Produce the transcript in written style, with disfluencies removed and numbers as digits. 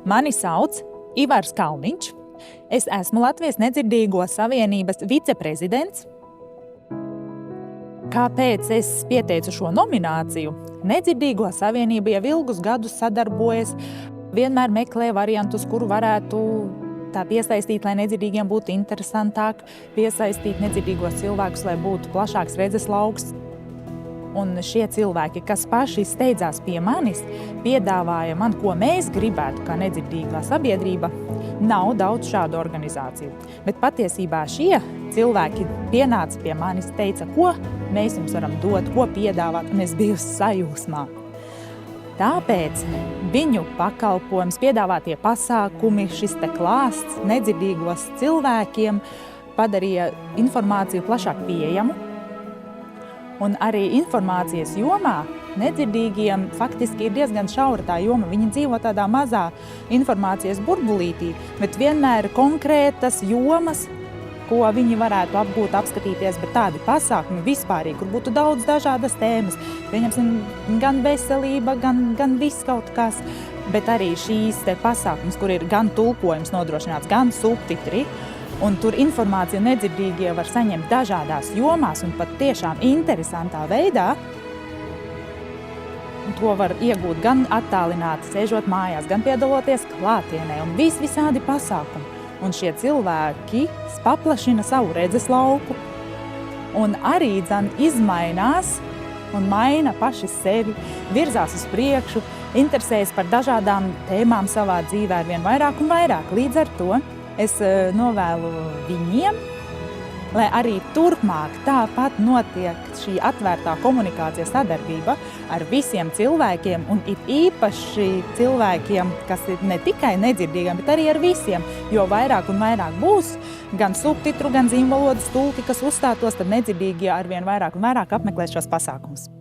Mani sauc Ivars Kalniņš. Es esmu Latvijas Nedzirdīgo savienības viceprezidents. Kāpēc es pieteicu šo nomināciju? Nedzirdīgo savienība jau ilgus gadus sadarbojas, vienmēr meklē variantus, kuru varētu tā piesaistīt, lai nedzirdīgiem būtu interesantāk, piesaistīt nedzirdīgos cilvēkus, lai būtu plašāks redzeslauks. Un šie cilvēki, kas paši steidzās pie manis, piedāvāja man, ko mēs gribētu kā nedzirdīgā sabiedrība. Nav daudz šādu organizāciju. Bet patiesībā šie cilvēki pienāca pie manis, teica, ko mēs jums varam dot, ko piedāvāt, un es biju sajūsmā. Tāpēc viņu pakalpojums, piedāvātie pasākumi, šis te klāsts nedzirdīgos cilvēkiem padarīja informāciju plašāk pieejamu. Un arī informācijas jomā nedzirdīgiem faktiski ir diezgan šaura tā joma. Viņi dzīvo tādā mazā informācijas burbulītī, bet vienmēr konkrētas jomas, ko viņi varētu apgūt, apskatīties, bet tādi pasākumi vispārīgi, kur būtu daudz dažādas tēmas. Pieņemsim, gan veselība, gan viss kaut kas, bet arī šīs te pasākums, kur ir gan tulkojums nodrošināts, gan subtitri. Un tur informāciju nedzirdīgie var saņemt dažādās jomās un pat tiešām interesantā veidā. Un to var iegūt gan attālināti, sēžot mājās, gan piedaloties klātienē un visādi pasākumi. Un šie cilvēki paplašina savu redzeslauku un arī izmainās un maina paši sevi, virzās uz priekšu, interesējas par dažādām tēmām savā dzīvē arvien vairāk un vairāk. Līdz ar to es novēlu viņiem, lai arī turpmāk tāpat notiek šī atvērtā komunikācija sadarbība ar visiem cilvēkiem un it īpaši cilvēkiem, kas ir ne tikai nedzirdīgiem, bet arī ar visiem, jo vairāk un vairāk būs gan subtitru, gan zīmvalodas tulki, kas uzstātos, tad nedzirdīgie arvien vairāk un vairāk apmeklēs šos pasākumus.